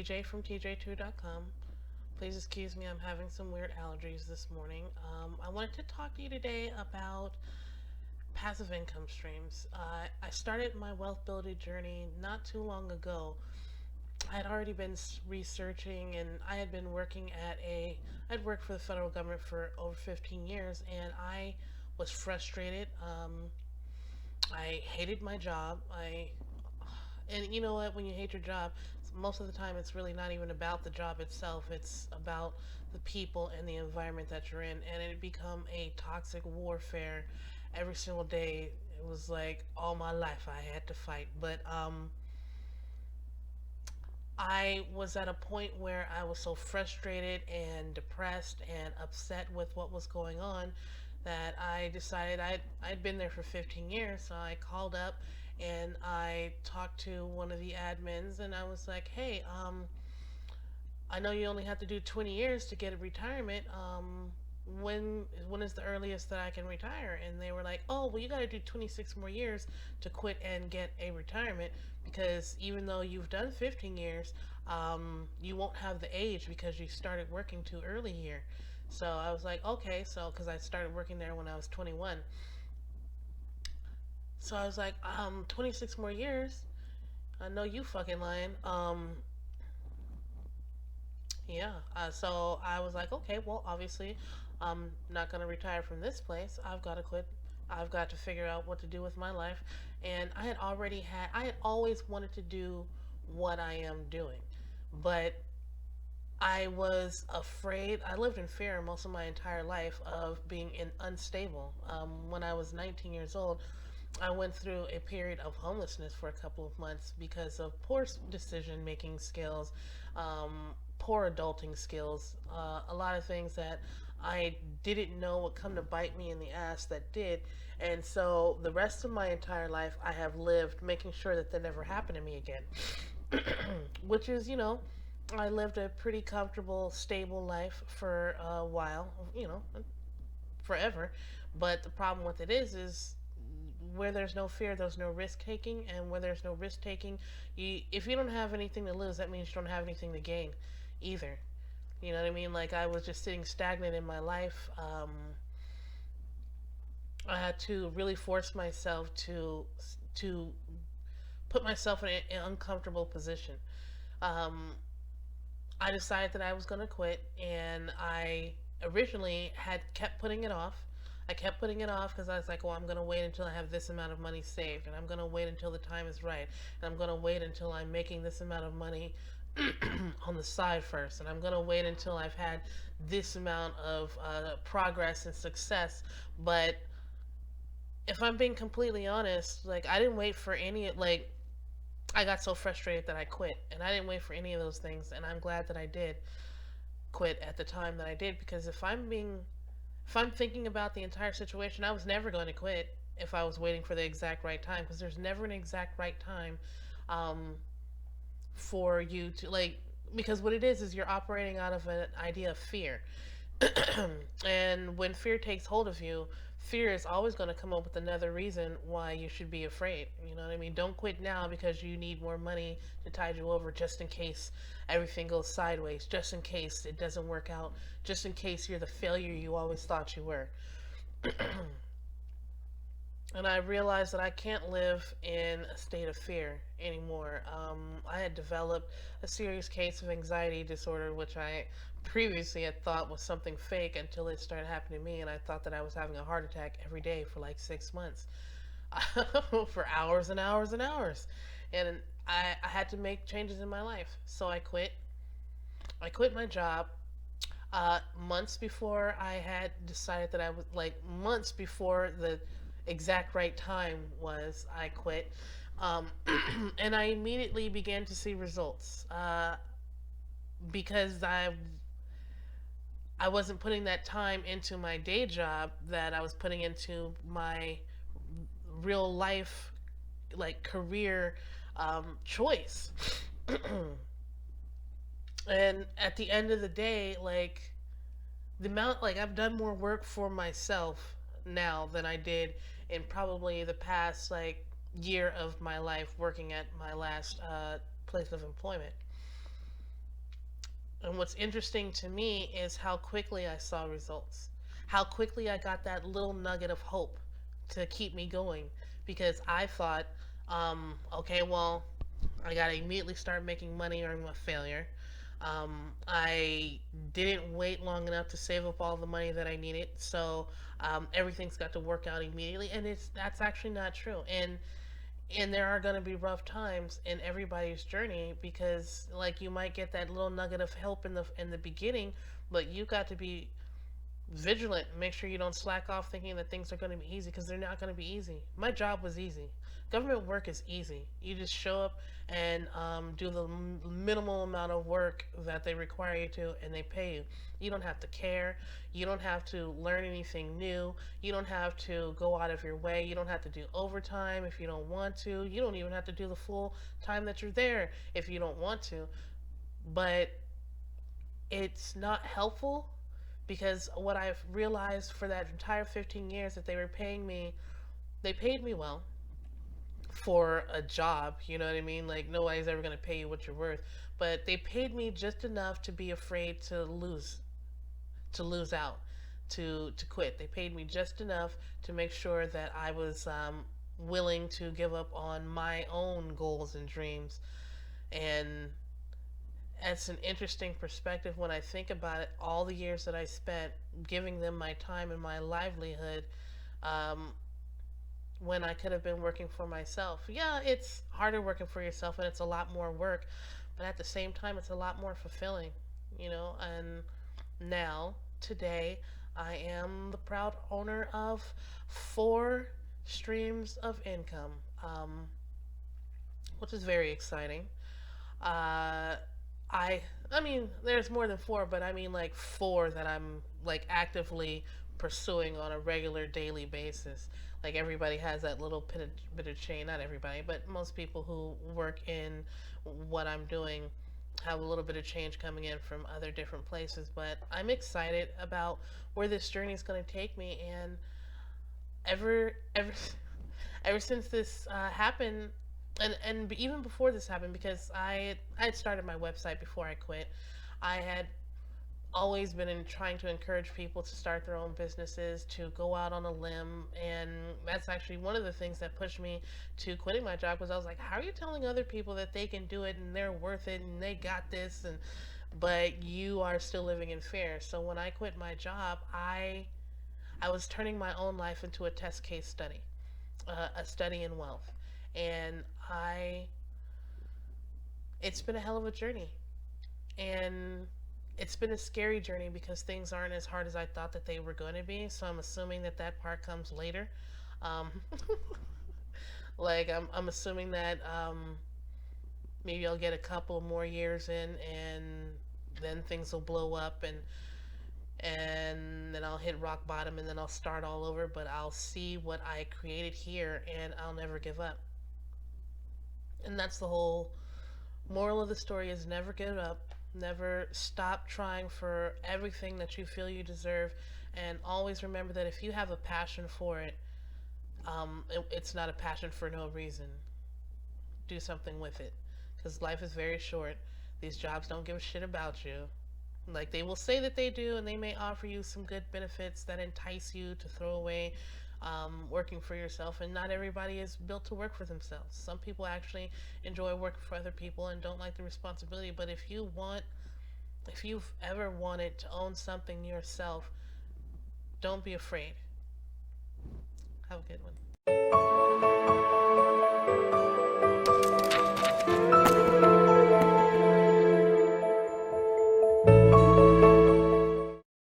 TJ from TJ2.com. Please excuse me, I'm having some weird allergies this morning. I wanted to talk to you today about passive income streams. I started my wealth building journey not too long ago. I had already been researching and I had been working I'd worked for the federal government for over 15 years and I was frustrated. I hated my job. And you know what, when you hate your job, most of the time it's really not even about the job itself, it's about the people and the environment that you're in, and it become a toxic warfare every single day. It was like all my life I had to fight. But I was at a point where I was so frustrated and depressed and upset with what was going on that I decided I'd been there for 15 years. So I called up and I talked to one of the admins and I was like, hey, I know you only have to do 20 years to get a retirement. When is the earliest that I can retire? And they were like, oh, well, you got to do 26 more years to quit and get a retirement because even though you've done 15 years, you won't have the age because you started working too early here. So I was like, okay, so because I started working there when I was 21. So I was like, 26 more years. I know you fucking lying. Yeah. So I was like, okay, well, obviously, I'm not going to retire from this place. I've got to quit. I've got to figure out what to do with my life. And I had always wanted to do what I am doing. But I was afraid. I lived in fear most of my entire life of being unstable. When I was 19 years old, I went through a period of homelessness for a couple of months because of poor decision making skills, poor adulting skills, a lot of things that I didn't know would come to bite me in the ass that did. And so the rest of my entire life, I have lived making sure that never happened to me again. Which is, I lived a pretty comfortable, stable life for a while, forever. But the problem with it is where there's no fear, there's no risk taking, and where there's no risk taking, if you don't have anything to lose, that means you don't have anything to gain, either. You know what I mean? Like I was just sitting stagnant in my life. I had to really force myself to put myself in an uncomfortable position. Um, I decided that I was going to quit, and I originally had kept putting it off. I kept putting it off because I was like, well, I'm going to wait until I have this amount of money saved, and I'm going to wait until the time is right, and I'm going to wait until I'm making this amount of money on the side first, and I'm going to wait until I've had this amount of progress and success. But if I'm being completely honest, like, I didn't wait for any, like, I got so frustrated that I quit, and I didn't wait for any of those things, and I'm glad that I did quit at the time that I did because if I'm thinking about the entire situation, I was never going to quit if I was waiting for the exact right time because there's never an exact right time um, for you to like because what it is you're operating out of an idea of fear. And when fear takes hold of you, fear is always going to come up with another reason why you should be afraid. You know what I mean? Don't quit now because you need more money to tide you over just in case everything goes sideways, just in case it doesn't work out, just in case you're the failure you always thought you were. And I realized that I can't live in a state of fear anymore. I had developed a serious case of anxiety disorder, which I previously had thought was something fake until it started happening to me, and I thought that I was having a heart attack every day for like 6 months, for hours and hours and hours. And I had to make changes in my life, so I quit. I quit my job months before I had decided that I was like months before the exact right time was. I quit, um, and I immediately began to see results because I wasn't putting that time into my day job that I was putting into my real life like career choice. And at the end of the day, like the amount like I've done more work for myself now than I did in probably the past like year of my life working at my last place of employment. And what's interesting to me is how quickly I saw results, how quickly I got that little nugget of hope to keep me going. Because I thought, okay, well, I got to immediately start making money or I'm a failure. I didn't wait long enough to save up all the money that I needed, so everything's got to work out immediately, and that's actually not true. And there are going to be rough times in everybody's journey because like you might get that little nugget of help in the beginning, but you got to be vigilant. Make sure you don't slack off thinking that things are going to be easy because they're not going to be easy. My job was easy. Government work is easy. You just show up and do the minimal amount of work that they require you to, and they pay you. You don't have to care. You don't have to learn anything new. You don't have to go out of your way. You don't have to do overtime if you don't want to. You don't even have to do the full time that you're there if you don't want to. But it's not helpful because what I've realized for that entire 15 years that they were paying me, they paid me well for a job, you know what I mean? Like nobody's ever going to pay you what you're worth, but they paid me just enough to be afraid to lose out, to quit. They paid me just enough to make sure that I was willing to give up on my own goals and dreams. And it's an interesting perspective when I think about it. All the years that I spent giving them my time and my livelihood, um, when I could have been working for myself. Yeah, it's harder working for yourself and it's a lot more work, but at the same time, it's a lot more fulfilling, you know. And now, today, I am the proud owner of four streams of income, which is very exciting. Uh, I I mean, there's more than four, but I mean like four that I'm like actively pursuing on a regular daily basis. Like everybody has that little bit of chain, not everybody, but most people who work in what I'm doing have a little bit of change coming in from other different places. But I'm excited about where this journey is going to take me, and ever ever since this happened, and even before this happened, because I had started my website before I quit. I had always been in trying to encourage people to start their own businesses, to go out on a limb, and that's actually one of the things that pushed me to quitting my job. Was I was like, how are you telling other people that they can do it and they're worth it and they got this, and but you are still living in fear. So when I quit my job, I was turning my own life into a test case study, a study in wealth. And I, it's been a hell of a journey. And it's been a scary journey because things aren't as hard as I thought that they were going to be. So I'm assuming that that part comes later. Um, like, I'm assuming that maybe I'll get a couple more years in and then things will blow up and then I'll hit rock bottom and then I'll start all over, but I'll see what I created here and I'll never give up. And that's the whole moral of the story is never give up, never stop trying for everything that you feel you deserve, and always remember that if you have a passion for it, it's not a passion for no reason. Do something with it, because life is very short. These jobs don't give a shit about you. Like they will say that they do, and they may offer you some good benefits that entice you to throw away working for yourself. And not everybody is built to work for themselves. Some people actually enjoy working for other people and don't like the responsibility. But if you've ever wanted to own something yourself, don't be afraid. Have a good one.